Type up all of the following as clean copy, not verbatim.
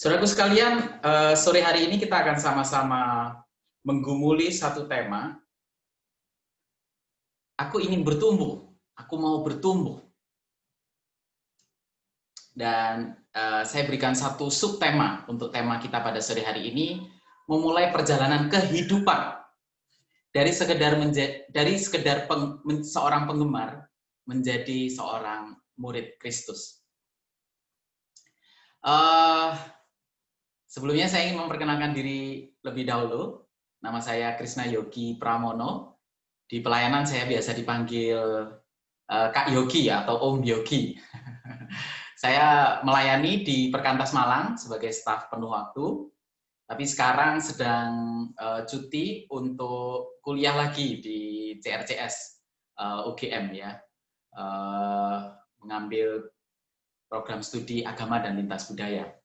Saudaraku sekalian, sore hari ini kita akan sama-sama menggumuli satu tema. Aku ingin bertumbuh, aku mau bertumbuh. Dan saya berikan satu subtema untuk tema kita pada sore hari ini, memulai perjalanan kehidupan dari sekedar seorang penggemar menjadi seorang murid Kristus. Sebelumnya saya ingin memperkenalkan diri lebih dahulu. Nama saya Krisna Yogi Pramono. Di pelayanan saya biasa dipanggil Kak Yogi atau Om Yogi. Saya melayani di Perkantas Malang sebagai staf penuh waktu. Tapi sekarang sedang cuti untuk kuliah lagi di CRCS UGM ya. Mengambil program studi agama dan lintas budaya.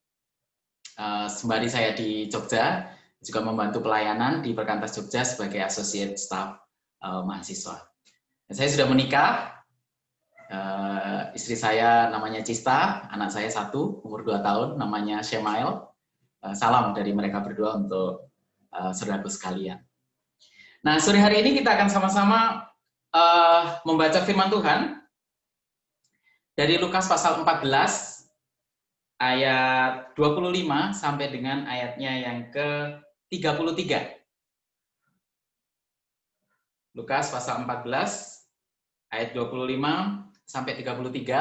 Sembari saya di Jogja, juga membantu pelayanan di Perkantas Jogja sebagai associate staff mahasiswa. Dan saya sudah menikah, istri saya namanya Cista, anak saya 1, umur 2 tahun, namanya Shemail. Salam dari mereka berdua untuk saudaraku sekalian. Nah, sore hari ini kita akan sama-sama membaca firman Tuhan dari Lukas pasal 14, ayat 25 sampai dengan ayatnya yang ke-33. Lukas pasal 14 ayat 25 sampai 33.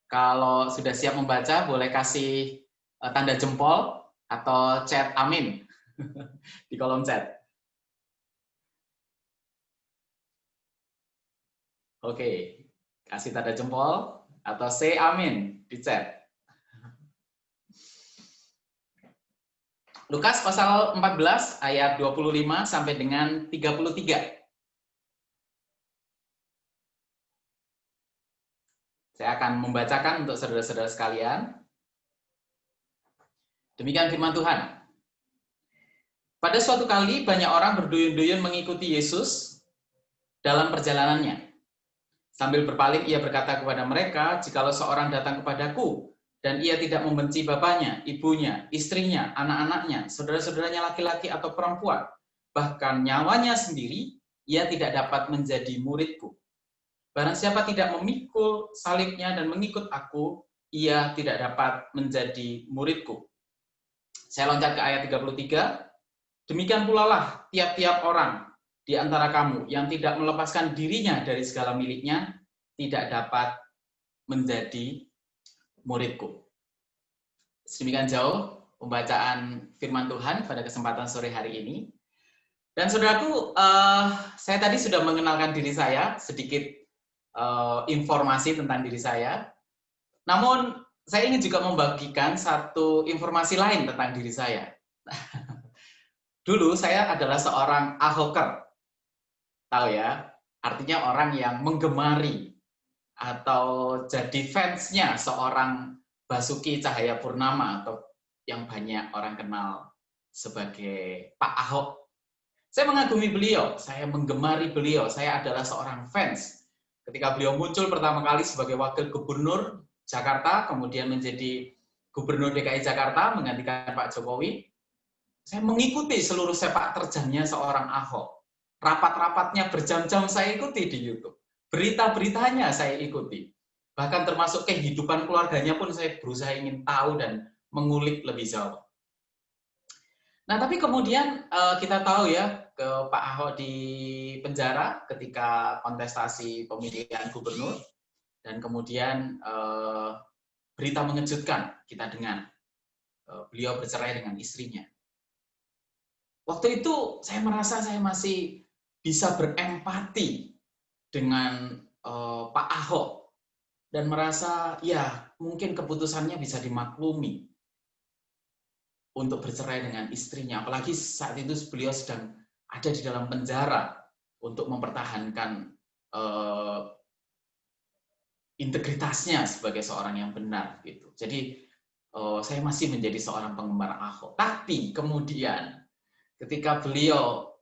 Kalau sudah siap membaca boleh kasih tanda jempol atau chat amin di kolom chat. Oke, kasih tanda jempol atau say amin di chat. Lukas pasal 14 ayat 25 sampai dengan 33. Saya akan membacakan untuk saudara-saudara sekalian. Demikian firman Tuhan. Pada suatu kali banyak orang berduyun-duyun mengikuti Yesus dalam perjalanannya. Sambil berpaling ia berkata kepada mereka, "Jikalau seorang datang kepadaku dan ia tidak membenci bapaknya, ibunya, istrinya, anak-anaknya, saudara-saudaranya laki-laki atau perempuan, bahkan nyawanya sendiri, ia tidak dapat menjadi muridku. Barang siapa tidak memikul salibnya dan mengikut aku, ia tidak dapat menjadi muridku." Saya loncat ke ayat 33. Demikian pula lah tiap-tiap orang di antara kamu yang tidak melepaskan dirinya dari segala miliknya, tidak dapat menjadi muridku. Sedemikian jauh pembacaan firman Tuhan pada kesempatan sore hari ini. Dan saudaraku, saya tadi sudah mengenalkan diri saya, sedikit informasi tentang diri saya. Namun, saya ingin juga membagikan satu informasi lain tentang diri saya. Dulu saya adalah seorang ahoker. Tahu ya, artinya orang yang menggemari atau jadi fansnya seorang Basuki Cahayapurnama atau yang banyak orang kenal sebagai Pak Ahok. Saya mengagumi beliau, saya menggemari beliau, saya adalah seorang fans. Ketika beliau muncul pertama kali sebagai wakil gubernur Jakarta, kemudian menjadi gubernur DKI Jakarta menggantikan Pak Jokowi, saya mengikuti seluruh sepak terjangnya seorang Ahok. Rapat-rapatnya berjam-jam saya ikuti di YouTube. Berita-beritanya saya ikuti. Bahkan termasuk kehidupan keluarganya pun saya berusaha ingin tahu dan mengulik lebih jauh. Nah, tapi kemudian kita tahu ya, ke Pak Ahok di penjara ketika kontestasi pemilihan gubernur, dan kemudian berita mengejutkan kita dengar. Beliau bercerai dengan istrinya. Waktu itu saya merasa saya masih bisa berempati dengan Pak Ahok dan merasa ya mungkin keputusannya bisa dimaklumi untuk bercerai dengan istrinya. Apalagi saat itu beliau sedang ada di dalam penjara untuk mempertahankan integritasnya sebagai seorang yang benar gitu. Jadi saya masih menjadi seorang penggemar Ahok. Tapi kemudian ketika beliau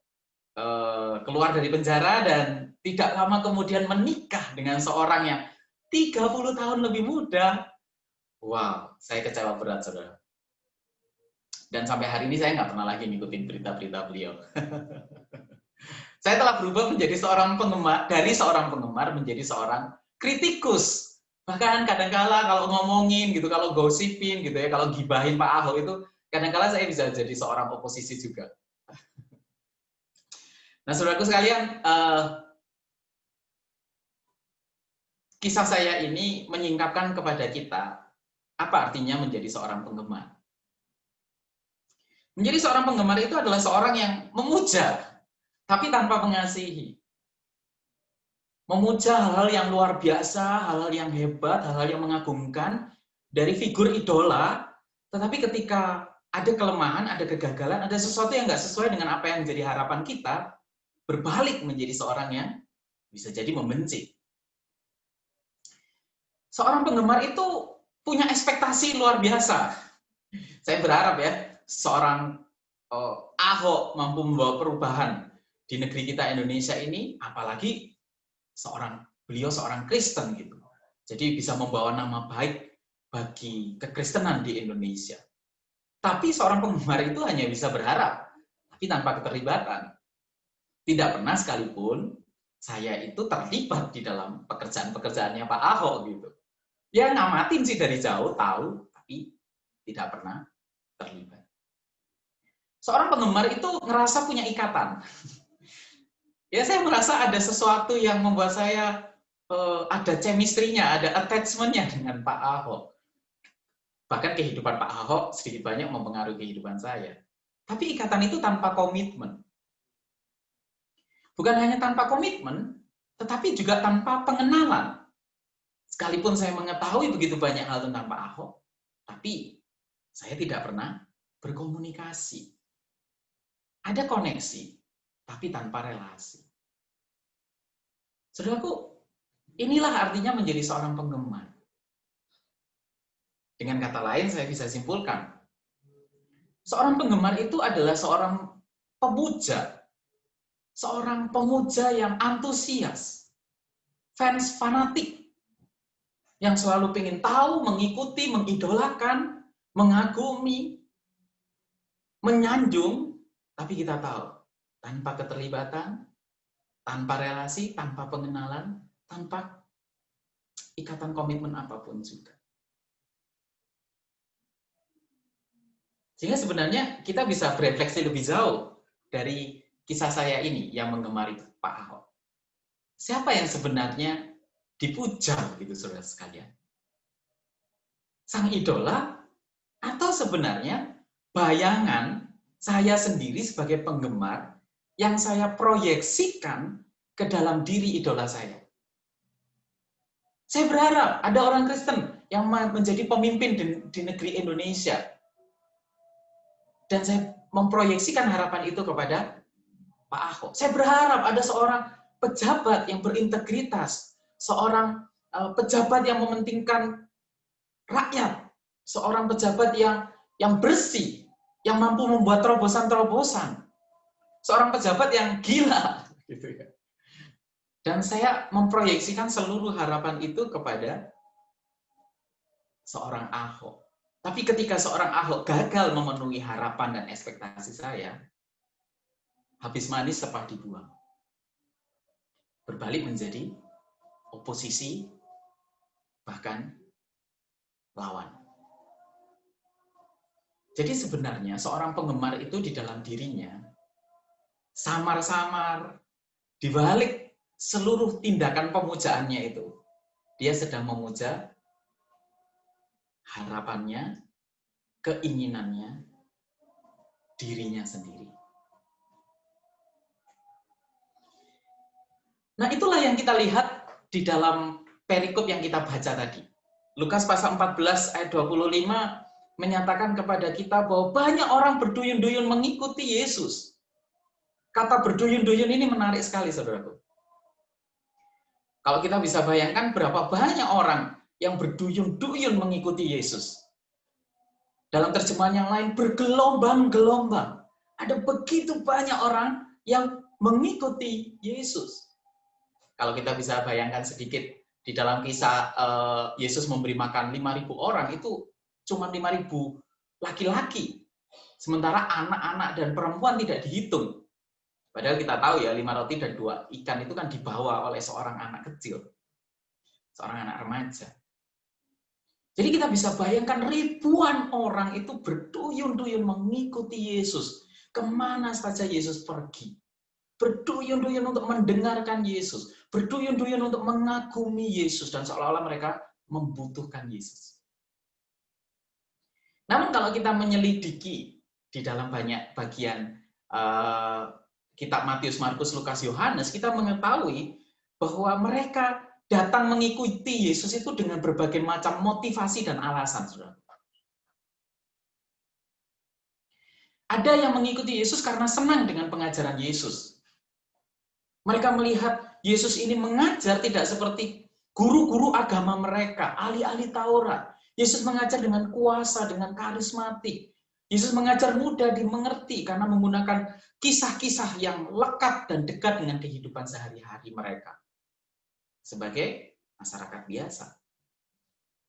keluar dari penjara dan tidak lama kemudian menikah dengan seorang yang 30 tahun lebih muda, wow, saya kecewa berat, saudara. Dan sampai hari ini saya nggak pernah lagi ngikutin berita-berita beliau. Saya telah berubah menjadi seorang penggemar, dari seorang penggemar menjadi seorang kritikus. Bahkan kadang-kala kalau ngomongin gitu, kalau gosipin gitu ya, kalau gibahin Pak Ahok itu, kadang-kala saya bisa jadi seorang oposisi juga. Nah, saudaraku sekalian, kisah saya ini menyingkapkan kepada kita, apa artinya menjadi seorang penggemar. Menjadi seorang penggemar itu adalah seorang yang memuja, tapi tanpa mengasihi. Memuja hal-hal yang luar biasa, hal-hal yang hebat, hal-hal yang mengagumkan dari figur idola, tetapi ketika ada kelemahan, ada kegagalan, ada sesuatu yang nggak sesuai dengan apa yang menjadi harapan kita, berbalik menjadi seorang yang bisa jadi membenci. Seorang penggemar itu punya ekspektasi luar biasa. Saya berharap ya, seorang Ahok mampu membawa perubahan di negeri kita Indonesia ini, apalagi beliau seorang Kristen gitu. Jadi bisa membawa nama baik bagi kekristenan di Indonesia. Tapi seorang penggemar itu hanya bisa berharap, tapi tanpa keterlibatan. Tidak pernah sekalipun saya itu terlibat di dalam pekerjaan-pekerjaannya Pak Ahok gitu. Ya ngamatin sih dari jauh, tahu, tapi tidak pernah terlibat. Seorang penggemar itu ngerasa punya ikatan. Ya saya merasa ada sesuatu yang membuat saya ada chemistry-nya, ada attachment-nya dengan Pak Ahok. Bahkan kehidupan Pak Ahok sedikit banyak mempengaruhi kehidupan saya. Tapi ikatan itu tanpa komitmen. Bukan hanya tanpa komitmen, tetapi juga tanpa pengenalan. Sekalipun saya mengetahui begitu banyak hal tentang Pak Ahok, tapi saya tidak pernah berkomunikasi. Ada koneksi, tapi tanpa relasi. Saudaraku, inilah artinya menjadi seorang penggemar. Dengan kata lain, saya bisa simpulkan, seorang penggemar itu adalah seorang pemuja. Seorang pemuja yang antusias, fans fanatik, yang selalu ingin tahu, mengikuti, mengidolakan, mengagumi, menyanjung, tapi kita tahu, tanpa keterlibatan, tanpa relasi, tanpa pengenalan, tanpa ikatan komitmen apapun juga. Sehingga sebenarnya kita bisa berefleksi lebih jauh dari kisah saya ini yang menggemari Pak Ahok. Siapa yang sebenarnya dipuja gitu saudara sekalian? Sang idola atau sebenarnya bayangan saya sendiri sebagai penggemar yang saya proyeksikan ke dalam diri idola saya? Saya berharap ada orang Kristen yang menjadi pemimpin di negeri Indonesia. Dan saya memproyeksikan harapan itu kepada Pak Ahok. Saya berharap ada seorang pejabat yang berintegritas, seorang pejabat yang mementingkan rakyat, seorang pejabat yang bersih, yang mampu membuat terobosan-terobosan, seorang pejabat yang gila, gitu ya. Dan saya memproyeksikan seluruh harapan itu kepada seorang Ahok. Tapi ketika seorang Ahok gagal memenuhi harapan dan ekspektasi saya, habis manis sepah dibuang. Berbalik menjadi oposisi, bahkan lawan. Jadi sebenarnya seorang penggemar itu di dalam dirinya samar-samar, dibalik seluruh tindakan pemujaannya itu, dia sedang memuja harapannya, keinginannya, dirinya sendiri. Nah, itulah yang kita lihat di dalam perikop yang kita baca tadi. Lukas pasal 14 ayat 25 menyatakan kepada kita bahwa banyak orang berduyun-duyun mengikuti Yesus. Kata berduyun-duyun ini menarik sekali, saudaraku. Kalau kita bisa bayangkan berapa banyak orang yang berduyun-duyun mengikuti Yesus. Dalam terjemahan yang lain, bergelombang-gelombang. Ada begitu banyak orang yang mengikuti Yesus. Kalau kita bisa bayangkan sedikit, di dalam kisah Yesus memberi makan 5.000 orang, itu cuma 5.000 laki-laki. Sementara anak-anak dan perempuan tidak dihitung. Padahal kita tahu ya, 5 roti dan 2 ikan itu kan dibawa oleh seorang anak kecil. Seorang anak remaja. Jadi kita bisa bayangkan ribuan orang itu berduyun-duyun mengikuti Yesus. Kemana saja Yesus pergi. Berduyun-duyun untuk mendengarkan Yesus. Berduyun-duyun untuk mengagumi Yesus. Dan seolah-olah mereka membutuhkan Yesus. Namun kalau kita menyelidiki di dalam banyak bagian kitab Matius, Markus, Lukas, Yohanes, kita mengetahui bahwa mereka datang mengikuti Yesus itu dengan berbagai macam motivasi dan alasan. Saudara. Ada yang mengikuti Yesus karena senang dengan pengajaran Yesus. Mereka melihat Yesus ini mengajar tidak seperti guru-guru agama mereka, ahli-ahli Taurat. Yesus mengajar dengan kuasa, dengan karismatik. Yesus mengajar mudah dimengerti karena menggunakan kisah-kisah yang lekat dan dekat dengan kehidupan sehari-hari mereka. Sebagai masyarakat biasa.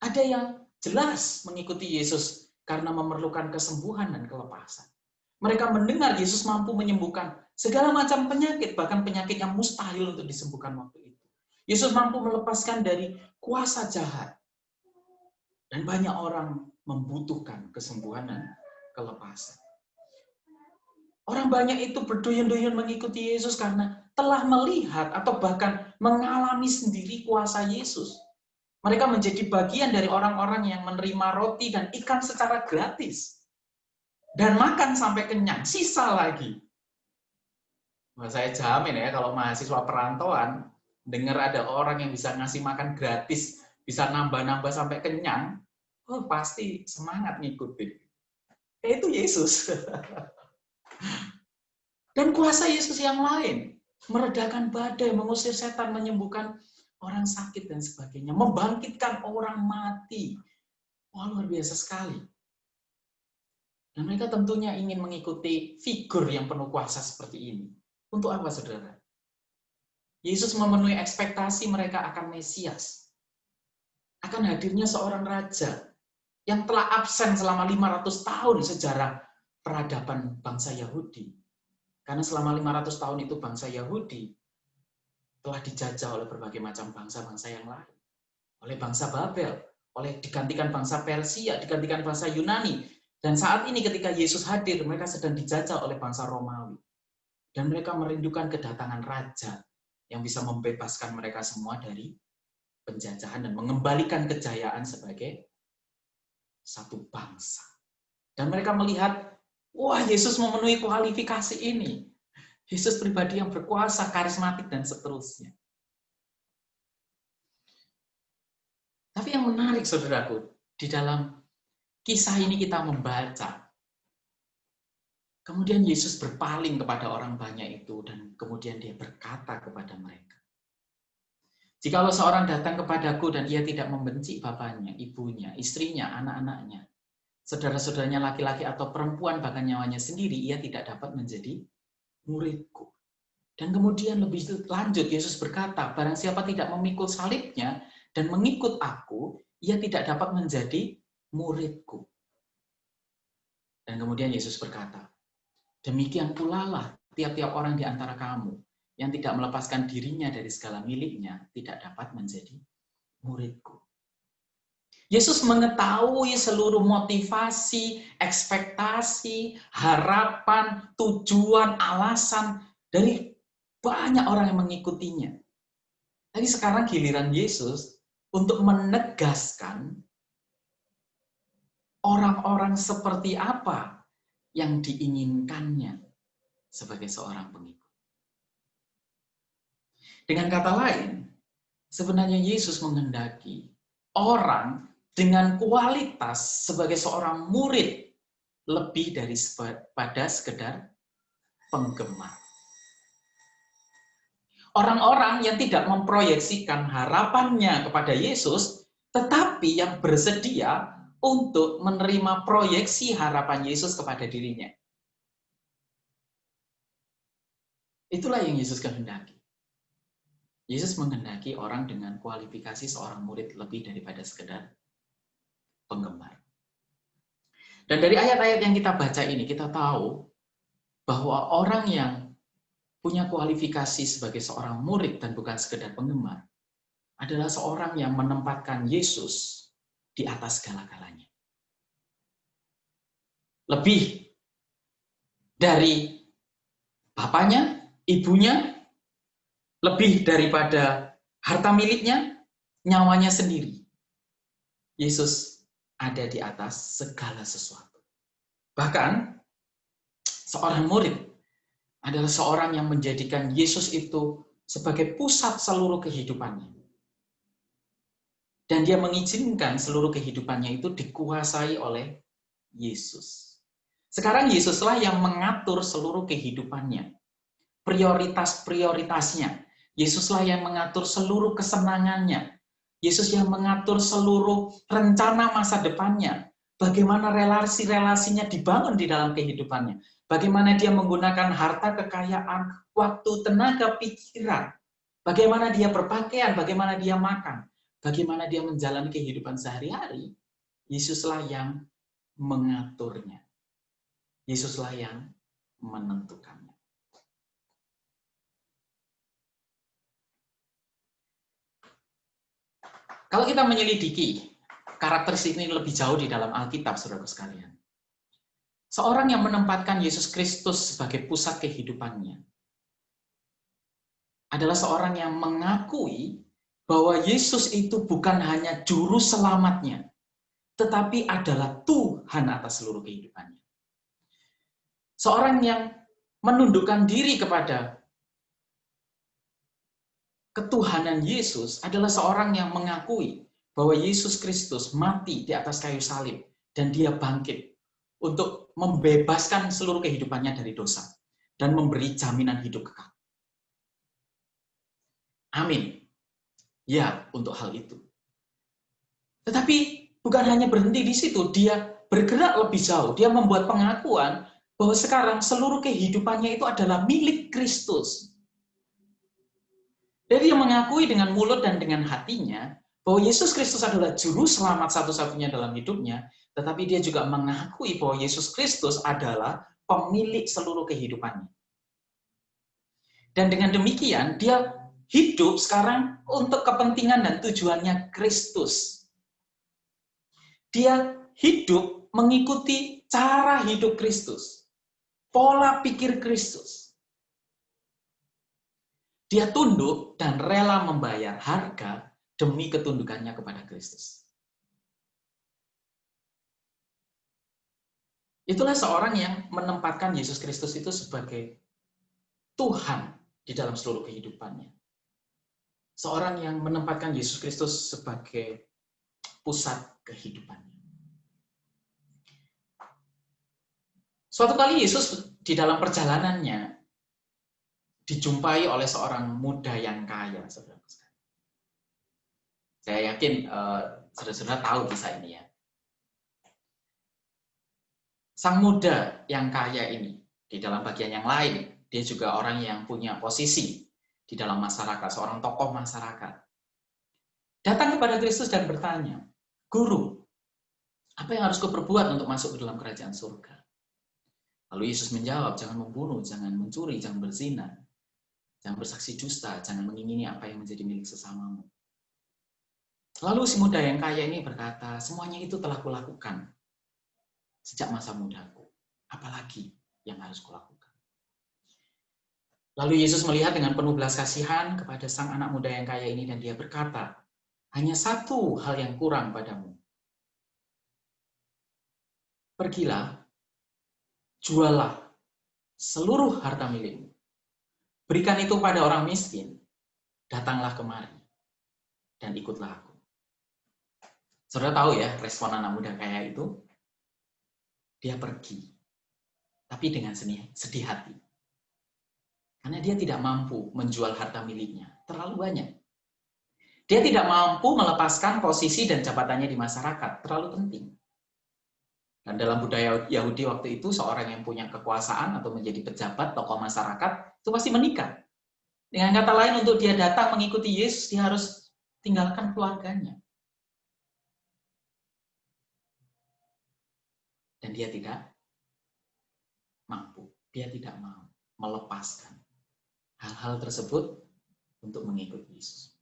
Ada yang jelas mengikuti Yesus karena memerlukan kesembuhan dan kelepasan. Mereka mendengar Yesus mampu menyembuhkan segala macam penyakit, bahkan penyakit yang mustahil untuk disembuhkan waktu itu. Yesus mampu melepaskan dari kuasa jahat. Dan banyak orang membutuhkan kesembuhan dan kelepasan. Orang banyak itu berduyun-duyun mengikuti Yesus karena telah melihat atau bahkan mengalami sendiri kuasa Yesus. Mereka menjadi bagian dari orang-orang yang menerima roti dan ikan secara gratis. Dan makan sampai kenyang, sisa lagi. Nah, saya jamin ya, kalau mahasiswa perantauan, dengar ada orang yang bisa ngasih makan gratis, bisa nambah-nambah sampai kenyang, oh pasti semangat ngikutin. Itu Yesus. Dan kuasa Yesus yang lain, meredakan badai, mengusir setan, menyembuhkan orang sakit dan sebagainya, membangkitkan orang mati. Wah, luar biasa sekali. Dan mereka tentunya ingin mengikuti figur yang penuh kuasa seperti ini. Untuk apa, saudara? Yesus memenuhi ekspektasi mereka akan Mesias. Akan hadirnya seorang raja yang telah absen selama 500 tahun sejarah peradaban bangsa Yahudi. Karena selama 500 tahun itu bangsa Yahudi telah dijajah oleh berbagai macam bangsa-bangsa yang lain. Oleh bangsa Babel, oleh digantikan bangsa Persia, digantikan bangsa Yunani. Dan saat ini ketika Yesus hadir, mereka sedang dijajah oleh bangsa Romawi. Dan mereka merindukan kedatangan raja yang bisa membebaskan mereka semua dari penjajahan dan mengembalikan kejayaan sebagai satu bangsa. Dan mereka melihat, wah Yesus memenuhi kualifikasi ini. Yesus pribadi yang berkuasa, karismatik, dan seterusnya. Tapi yang menarik, saudaraku, di dalam kisah ini kita membaca, kemudian Yesus berpaling kepada orang banyak itu, dan kemudian dia berkata kepada mereka, jikalau seorang datang kepadaku dan ia tidak membenci bapaknya, ibunya, istrinya, anak-anaknya, saudara-saudaranya laki-laki atau perempuan, bahkan nyawanya sendiri, ia tidak dapat menjadi muridku. Dan kemudian lebih lanjut, Yesus berkata, barang siapa tidak memikul salibnya dan mengikut aku, ia tidak dapat menjadi muridku. Dan kemudian Yesus berkata, demikian pula lah tiap-tiap orang di antara kamu yang tidak melepaskan dirinya dari segala miliknya tidak dapat menjadi muridku. Yesus mengetahui seluruh motivasi, ekspektasi, harapan, tujuan, alasan dari banyak orang yang mengikutinya. Tapi sekarang giliran Yesus untuk menegaskan orang-orang seperti apa yang diinginkannya sebagai seorang pengikut. Dengan kata lain, sebenarnya Yesus menghendaki orang dengan kualitas sebagai seorang murid lebih daripada sekedar penggemar. Orang-orang yang tidak memproyeksikan harapannya kepada Yesus, tetapi yang bersedia untuk menerima proyeksi harapan Yesus kepada dirinya. Itulah yang Yesus kehendaki. Yesus menghendaki orang dengan kualifikasi seorang murid lebih daripada sekedar penggemar. Dan dari ayat-ayat yang kita baca ini, kita tahu bahwa orang yang punya kualifikasi sebagai seorang murid dan bukan sekedar penggemar, adalah seorang yang menempatkan Yesus di atas segala-galanya. Lebih dari bapaknya, ibunya, lebih daripada harta miliknya, nyawanya sendiri. Yesus ada di atas segala sesuatu. Bahkan, seorang murid adalah seorang yang menjadikan Yesus itu sebagai pusat seluruh kehidupannya. Dan dia mengizinkan seluruh kehidupannya itu dikuasai oleh Yesus. Sekarang Yesuslah yang mengatur seluruh kehidupannya. Prioritas-prioritasnya. Yesuslah yang mengatur seluruh kesenangannya. Yesus yang mengatur seluruh rencana masa depannya. Bagaimana relasi-relasinya dibangun di dalam kehidupannya. Bagaimana dia menggunakan harta, kekayaan, waktu, tenaga, pikiran. Bagaimana dia berpakaian, bagaimana dia makan. Bagaimana dia menjalani kehidupan sehari-hari. Yesuslah yang mengaturnya. Yesuslah yang menentukannya. Kalau kita menyelidiki karakteristik ini lebih jauh di dalam Alkitab, saudara sekalian. Seorang yang menempatkan Yesus Kristus sebagai pusat kehidupannya adalah seorang yang mengakui bahwa Yesus itu bukan hanya juru selamatnya, tetapi adalah Tuhan atas seluruh kehidupannya. Seorang yang menundukkan diri kepada ketuhanan Yesus adalah seorang yang mengakui bahwa Yesus Kristus mati di atas kayu salib dan dia bangkit untuk membebaskan seluruh kehidupannya dari dosa dan memberi jaminan hidup kekal. Amin. Ya, untuk hal itu. Tetapi bukan hanya berhenti di situ, dia bergerak lebih jauh. Dia membuat pengakuan bahwa sekarang seluruh kehidupannya itu adalah milik Kristus. Jadi dia mengakui dengan mulut dan dengan hatinya bahwa Yesus Kristus adalah juru selamat satu-satunya dalam hidupnya, tetapi dia juga mengakui bahwa Yesus Kristus adalah pemilik seluruh kehidupannya. Dan dengan demikian, dia hidup sekarang untuk kepentingan dan tujuannya Kristus. Dia hidup mengikuti cara hidup Kristus, pola pikir Kristus. Dia tunduk dan rela membayar harga demi ketundukannya kepada Kristus. Itulah seorang yang menempatkan Yesus Kristus itu sebagai Tuhan di dalam seluruh kehidupannya. Seorang yang menempatkan Yesus Kristus sebagai pusat kehidupannya. Suatu kali Yesus di dalam perjalanannya dijumpai oleh seorang muda yang kaya. Saya yakin saudara-saudara tahu kisah ini ya. Sang muda yang kaya ini, di dalam bagian yang lain, dia juga orang yang punya posisi di dalam masyarakat, seorang tokoh masyarakat. Datang kepada Kristus dan bertanya, Guru, apa yang harus kuperbuat untuk masuk ke dalam kerajaan surga? Lalu Yesus menjawab, jangan membunuh, jangan mencuri, jangan berzina, jangan bersaksi dusta, jangan mengingini apa yang menjadi milik sesamamu. Lalu si muda yang kaya ini berkata, semuanya itu telah kulakukan sejak masa mudaku. Apalagi yang harus kulakukan? Lalu Yesus melihat dengan penuh belas kasihan kepada sang anak muda yang kaya ini dan dia berkata, hanya satu hal yang kurang padamu. Pergilah, jualah seluruh harta milikmu. Berikan itu pada orang miskin. Datanglah kemari dan ikutlah aku. Saudara tahu ya, respon anak muda kaya itu? Dia pergi, tapi dengan sedih hati. Karena dia tidak mampu menjual harta miliknya. Terlalu banyak. Dia tidak mampu melepaskan posisi dan jabatannya di masyarakat. Terlalu penting. Dan dalam budaya Yahudi waktu itu, seorang yang punya kekuasaan atau menjadi pejabat, tokoh masyarakat, itu pasti menikah. Dengan kata lain, untuk dia datang mengikuti Yesus, dia harus tinggalkan keluarganya. Dan dia tidak mampu. Dia tidak mau melepaskan hal-hal tersebut untuk mengikuti Yesus.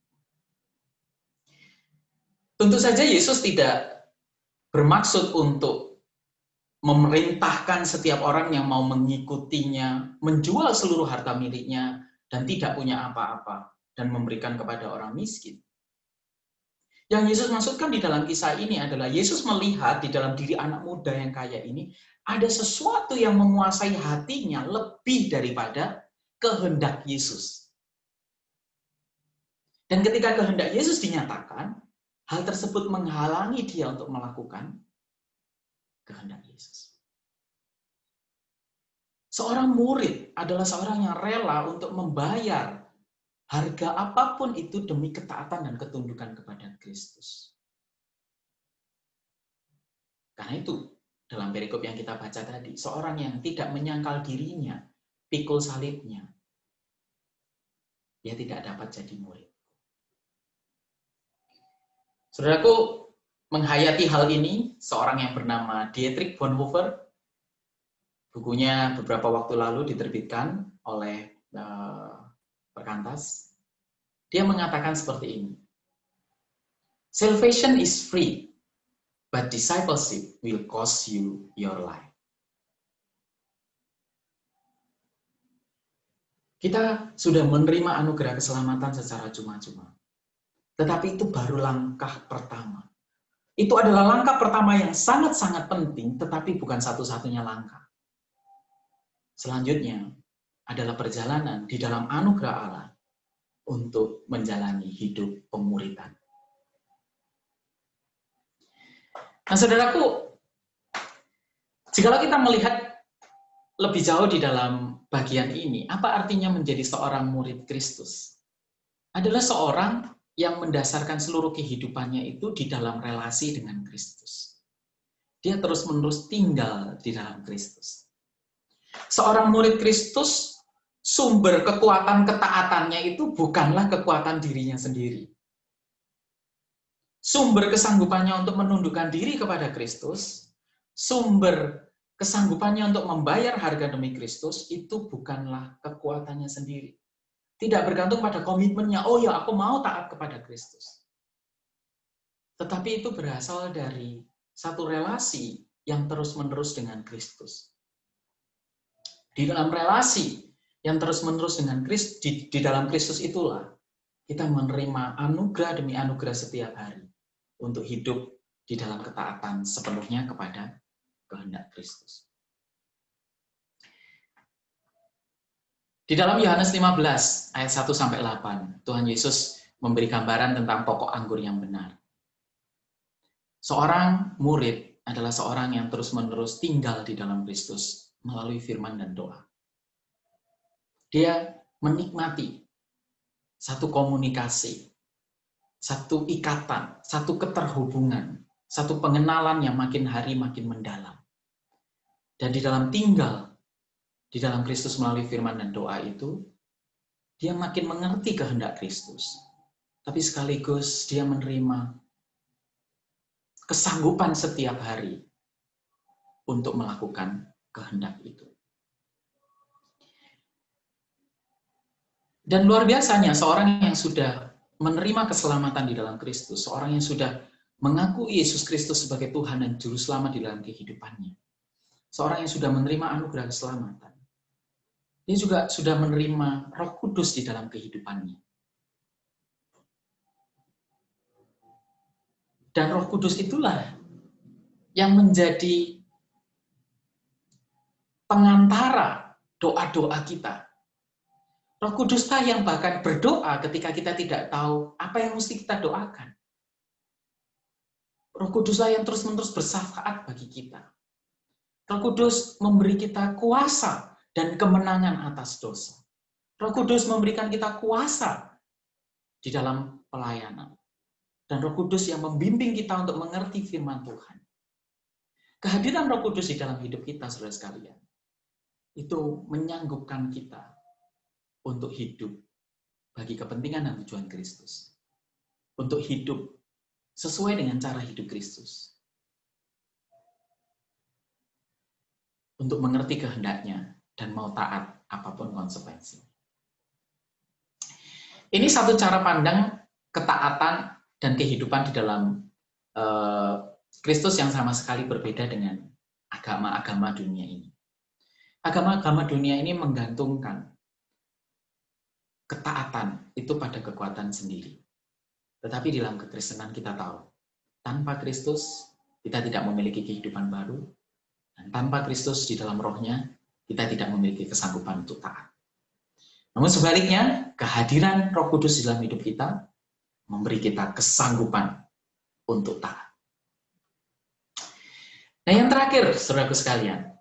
Tentu saja Yesus tidak bermaksud untuk memerintahkan setiap orang yang mau mengikutinya, menjual seluruh harta miliknya, dan tidak punya apa-apa, dan memberikan kepada orang miskin. Yang Yesus maksudkan di dalam kisah ini adalah Yesus melihat di dalam diri anak muda yang kaya ini ada sesuatu yang menguasai hatinya lebih daripada kehendak Yesus. Dan ketika kehendak Yesus dinyatakan, hal tersebut menghalangi dia untuk melakukan kehendak Yesus. Seorang murid adalah seorang yang rela untuk membayar harga apapun itu demi ketaatan dan ketundukan kepada Kristus. Karena itu, dalam perikop yang kita baca tadi, seorang yang tidak menyangkal dirinya, pikul salibnya, dia tidak dapat jadi murid. Saudaraku, menghayati hal ini, seorang yang bernama Dietrich Bonhoeffer, bukunya beberapa waktu lalu diterbitkan oleh Perkantas, dia mengatakan seperti ini. Salvation is free, but discipleship will cost you your life. Kita sudah menerima anugerah keselamatan secara cuma-cuma. Tetapi itu baru langkah pertama. Itu adalah langkah pertama yang sangat-sangat penting, tetapi bukan satu-satunya langkah. Selanjutnya adalah perjalanan di dalam anugerah Allah untuk menjalani hidup pemuridan. Nah, saudaraku, jikalau kita melihat lebih jauh di dalam bagian ini, apa artinya menjadi seorang murid Kristus? Adalah seorang yang mendasarkan seluruh kehidupannya itu di dalam relasi dengan Kristus. Dia terus-menerus tinggal di dalam Kristus. Seorang murid Kristus, sumber kekuatan ketaatannya itu bukanlah kekuatan dirinya sendiri. Sumber kesanggupannya untuk menundukkan diri kepada Kristus, sumber kesanggupannya untuk membayar harga demi Kristus, itu bukanlah kekuatannya sendiri. Tidak bergantung pada komitmennya, oh ya aku mau taat kepada Kristus. Tetapi itu berasal dari satu relasi yang terus-menerus dengan Kristus. Di dalam relasi yang terus-menerus dengan Kristus, di dalam Kristus itulah kita menerima anugerah demi anugerah setiap hari untuk hidup di dalam ketaatan sepenuhnya kepada kehendak Kristus. Di dalam Yohanes 15 ayat 1-8, Tuhan Yesus memberi gambaran tentang pokok anggur yang benar. Seorang murid adalah seorang yang terus-menerus tinggal di dalam Kristus melalui firman dan doa. Dia menikmati satu komunikasi, satu ikatan, satu keterhubungan, satu pengenalan yang makin hari makin mendalam. Dan di dalam tinggal di dalam Kristus melalui firman dan doa itu, dia makin mengerti kehendak Kristus. Tapi sekaligus dia menerima kesanggupan setiap hari untuk melakukan kehendak itu. Dan luar biasanya, seorang yang sudah menerima keselamatan di dalam Kristus, seorang yang sudah mengaku Yesus Kristus sebagai Tuhan dan Juru Selamat di dalam kehidupannya, seorang yang sudah menerima anugerah keselamatan, dia juga sudah menerima Roh Kudus di dalam kehidupannya. Dan Roh Kudus itulah yang menjadi pengantara doa-doa kita. Roh Kuduslah yang bahkan berdoa ketika kita tidak tahu apa yang mesti kita doakan. Roh Kuduslah yang terus-menerus bersyafaat bagi kita. Roh Kudus memberi kita kuasa dan kemenangan atas dosa. Roh Kudus memberikan kita kuasa di dalam pelayanan. Dan Roh Kudus yang membimbing kita untuk mengerti firman Tuhan. Kehadiran Roh Kudus di dalam hidup kita, saudara sekalian, itu menyanggupkan kita untuk hidup bagi kepentingan dan tujuan Kristus. Untuk hidup sesuai dengan cara hidup Kristus. untuk mengerti kehendaknya dan mau taat apapun konsekuensi. Ini satu cara pandang ketaatan dan kehidupan di dalam Kristus yang sama sekali berbeda dengan agama-agama dunia ini. Agama-agama dunia ini menggantungkan ketaatan itu pada kekuatan sendiri. Tetapi di dalam kekristenan kita tahu, tanpa Kristus kita tidak memiliki kehidupan baru, dan tanpa Kristus di dalam rohnya kita tidak memiliki kesanggupan untuk taat. Namun sebaliknya, kehadiran Roh Kudus di dalam hidup kita memberi kita kesanggupan untuk taat. Nah, yang terakhir, saudaraku sekalian,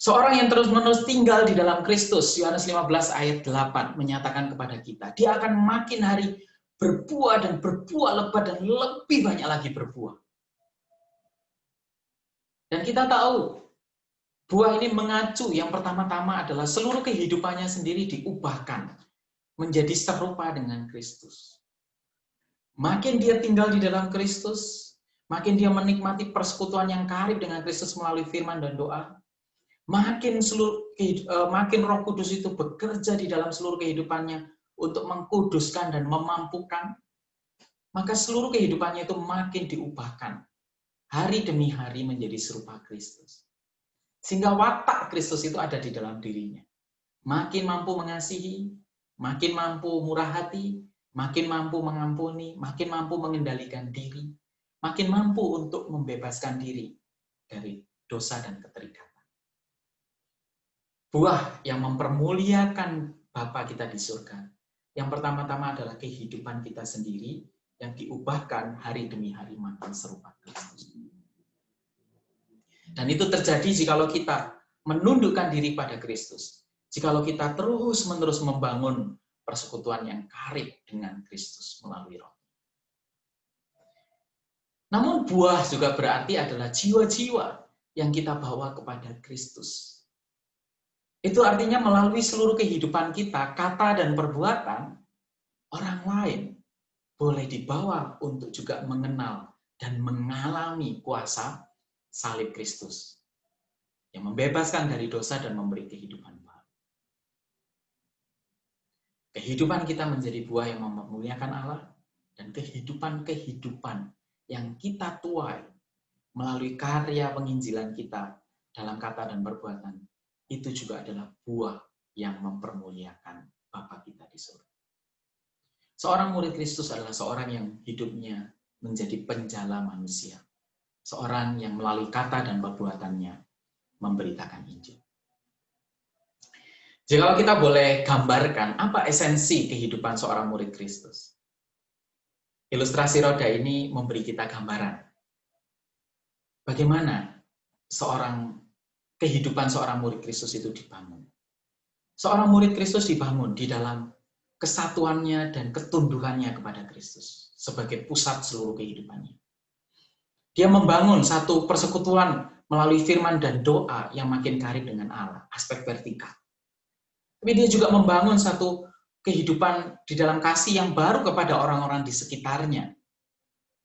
seorang yang terus-menerus tinggal di dalam Kristus, Yohanes 15 ayat 8 menyatakan kepada kita, dia akan makin hari berbuah dan berbuah lebat dan lebih banyak lagi berbuah. Dan kita tahu, buah ini mengacu yang pertama-tama adalah seluruh kehidupannya sendiri diubahkan menjadi serupa dengan Kristus. Makin dia tinggal di dalam Kristus, makin dia menikmati persekutuan yang karib dengan Kristus melalui firman dan doa, makin Roh Kudus itu bekerja di dalam seluruh kehidupannya untuk mengkuduskan dan memampukan, maka seluruh kehidupannya itu makin diubahkan hari demi hari menjadi serupa Kristus. Sehingga watak Kristus itu ada di dalam dirinya. Makin mampu mengasihi, makin mampu murah hati, makin mampu mengampuni, makin mampu mengendalikan diri, makin mampu untuk membebaskan diri dari dosa dan keterikatan. Buah yang mempermuliakan Bapa kita di surga, yang pertama-tama adalah kehidupan kita sendiri yang diubahkan hari demi hari makin serupa Kristus. Dan itu terjadi jikalau kita menundukkan diri pada Kristus. Jikalau kita terus-menerus membangun persekutuan yang karib dengan Kristus melalui Roh. Namun buah juga berarti adalah jiwa-jiwa yang kita bawa kepada Kristus. Itu artinya melalui seluruh kehidupan kita, kata dan perbuatan, orang lain boleh dibawa untuk juga mengenal dan mengalami kuasa salib Kristus yang membebaskan dari dosa dan memberi kehidupan baru. Kehidupan kita menjadi buah yang memuliakan Allah, dan kehidupan-kehidupan yang kita tuai melalui karya penginjilan kita dalam kata dan perbuatan, itu juga adalah buah yang mempermuliakan Bapa kita di surga. Seorang murid Kristus adalah seorang yang hidupnya menjadi penjala manusia. Seorang yang melalui kata dan perbuatannya memberitakan Injil. Jika kita boleh gambarkan apa esensi kehidupan seorang murid Kristus. Ilustrasi roda ini memberi kita gambaran. Bagaimana kehidupan seorang murid Kristus itu dibangun. Seorang murid Kristus dibangun di dalam kesatuannya dan ketundukannya kepada Kristus sebagai pusat seluruh kehidupannya. Dia membangun satu persekutuan melalui firman dan doa yang makin karib dengan Allah, aspek vertikal. Tapi dia juga membangun satu kehidupan di dalam kasih yang baru kepada orang-orang di sekitarnya.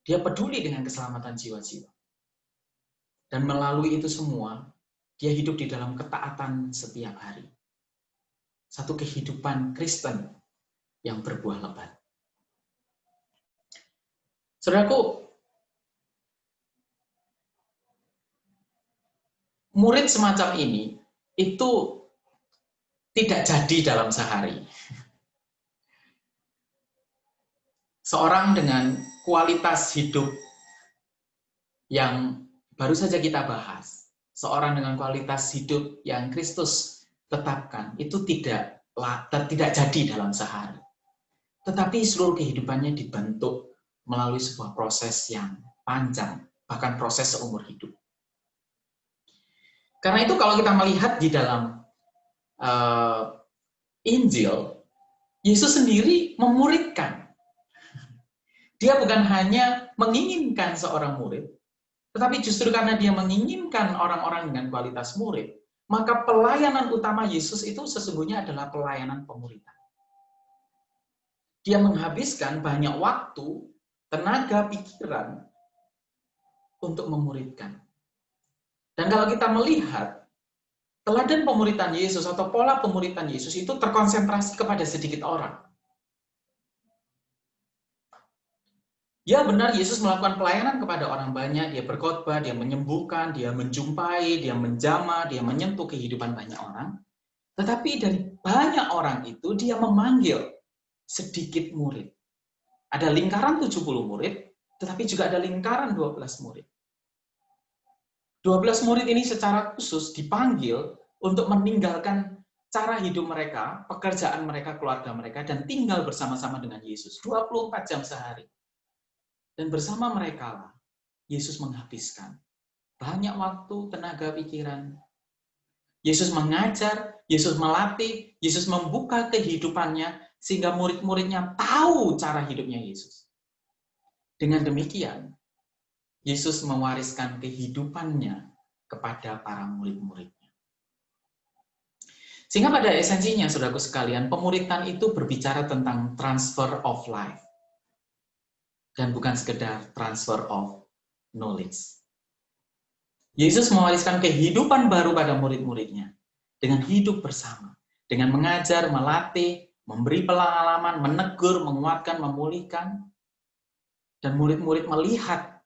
Dia peduli dengan keselamatan jiwa-jiwa. Dan melalui itu semua, dia hidup di dalam ketaatan setiap hari. Satu kehidupan Kristen yang berbuah lebat. Saudaraku, murid semacam ini itu tidak jadi dalam sehari. Seorang dengan kualitas hidup yang baru saja kita bahas, seorang dengan kualitas hidup yang Kristus tetapkan, itu tidak jadi dalam sehari. Tetapi seluruh kehidupannya dibentuk melalui sebuah proses yang panjang, bahkan proses seumur hidup. Karena itu kalau kita melihat di dalam Injil, Yesus sendiri memuridkan. Dia bukan hanya menginginkan seorang murid, tetapi justru karena dia menginginkan orang-orang dengan kualitas murid, maka pelayanan utama Yesus itu sesungguhnya adalah pelayanan pemuridan. Dia menghabiskan banyak waktu, tenaga, pikiran untuk memuridkan. Dan kalau kita melihat teladan pemuritan Yesus atau pola pemuritan Yesus itu terkonsentrasi kepada sedikit orang. Ya benar, Yesus melakukan pelayanan kepada orang banyak, dia berkhotbah, dia menyembuhkan, dia menjumpai, dia menjamah, dia menyentuh kehidupan banyak orang. Tetapi dari banyak orang itu dia memanggil sedikit murid. Ada lingkaran 70 murid, tetapi juga ada lingkaran 12 murid. 12 murid ini secara khusus dipanggil untuk meninggalkan cara hidup mereka, pekerjaan mereka, keluarga mereka, dan tinggal bersama-sama dengan Yesus 24 jam sehari. Dan bersama mereka lah, Yesus menghabiskan banyak waktu, tenaga, pikiran. Yesus mengajar, Yesus melatih, Yesus membuka kehidupannya, sehingga murid-muridnya tahu cara hidupnya Yesus. Dengan demikian, Yesus mewariskan kehidupannya kepada para murid-muridnya. Sehingga pada esensinya, saudaraku sekalian, pemuritan itu berbicara tentang transfer of life. Dan bukan sekedar transfer of knowledge. Yesus mewariskan kehidupan baru pada murid-muridnya dengan hidup bersama, dengan mengajar, melatih, memberi pengalaman, menegur, menguatkan, memulihkan, dan murid-murid melihat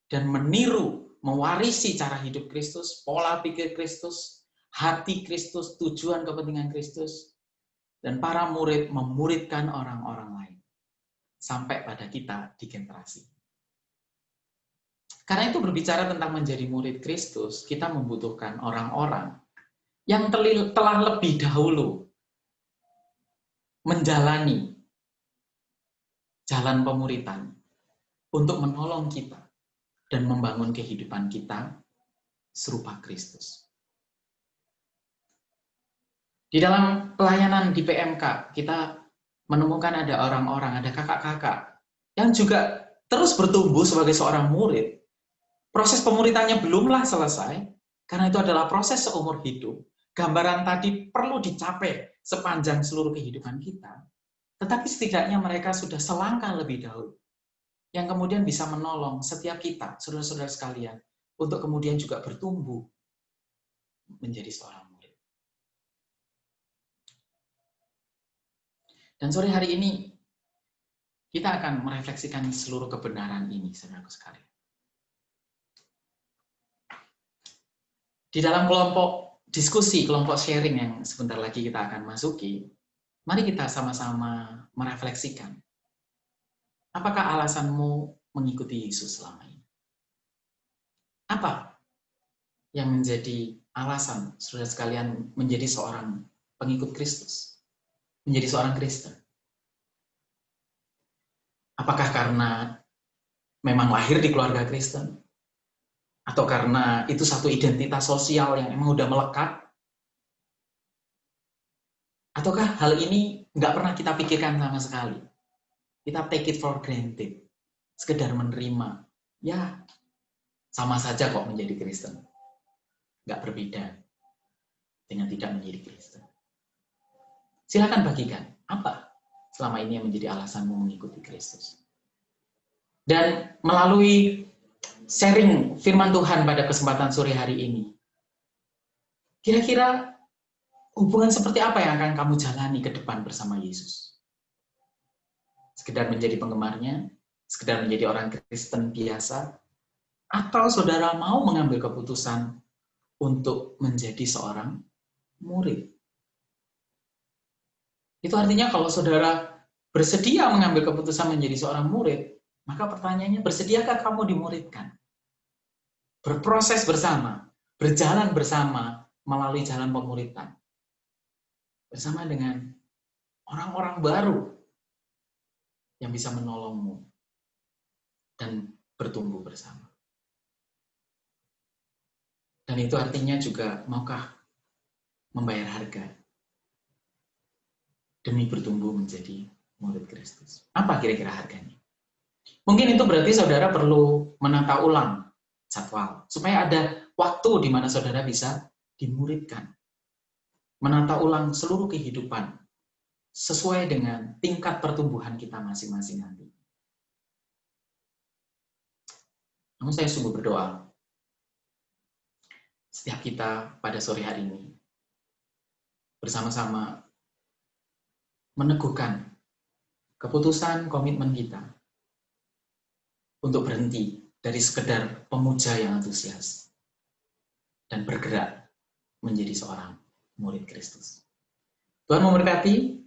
dan meniru, mewarisi cara hidup Kristus, pola pikir Kristus, hati Kristus, tujuan kepentingan Kristus, dan para murid memuridkan orang-orang lain sampai pada kita di generasi. Karena itu berbicara tentang menjadi murid Kristus, kita membutuhkan orang-orang yang telah lebih dahulu menjalani jalan pemuritan untuk menolong kita dan membangun kehidupan kita serupa Kristus. Di dalam pelayanan di PMK, kita menemukan ada orang-orang, ada kakak-kakak yang juga terus bertumbuh sebagai seorang murid. Proses pemuritannya belumlah selesai, karena itu adalah proses seumur hidup. Gambaran tadi perlu dicapai sepanjang seluruh kehidupan kita. Tetapi setidaknya mereka sudah selangkah lebih dahulu, yang kemudian bisa menolong setiap kita, saudara-saudara sekalian, untuk kemudian juga bertumbuh menjadi seorang murid. Dan sore hari ini, kita akan merefleksikan seluruh kebenaran ini, saudaraku sekalian. Di dalam kelompok diskusi, kelompok sharing yang sebentar lagi kita akan masuki, mari kita sama-sama merefleksikan. Apakah alasanmu mengikuti Yesus selama ini? Apa yang menjadi alasan saudara sekalian menjadi seorang pengikut Kristus? Menjadi seorang Kristen? Apakah karena memang lahir di keluarga Kristen? Atau karena itu satu identitas sosial yang emang udah melekat? Ataukah hal ini nggak pernah kita pikirkan sama sekali? Kita take it for granted. Sekedar menerima. Ya, sama saja kok menjadi Kristen. Nggak berbeda dengan tidak menjadi Kristen. Silakan bagikan, apa selama ini yang menjadi alasanmu mengikuti Kristus? Dan melalui sharing firman Tuhan pada kesempatan sore hari ini, kira-kira hubungan seperti apa yang akan kamu jalani ke depan bersama Yesus? Sekedar menjadi penggemarnya, sekedar menjadi orang Kristen biasa, atau saudara mau mengambil keputusan untuk menjadi seorang murid? Itu artinya kalau saudara bersedia mengambil keputusan menjadi seorang murid, maka pertanyaannya, bersediakah kamu dimuridkan? Berproses bersama, berjalan bersama melalui jalan pemuritan. Bersama dengan orang-orang baru yang bisa menolongmu dan bertumbuh bersama. Dan itu artinya juga maukah membayar harga demi bertumbuh menjadi murid Kristus. Apa kira-kira harganya? Mungkin itu berarti saudara perlu menata ulang jadwal, supaya ada waktu di mana saudara bisa dimuridkan. Menata ulang seluruh kehidupan sesuai dengan tingkat pertumbuhan kita masing-masing nanti. Namun saya sungguh berdoa, setiap kita pada sore hari ini bersama-sama meneguhkan keputusan komitmen kita untuk berhenti dari sekedar pemuja yang antusias dan bergerak menjadi seorang murid Kristus. Tuhan memberkati.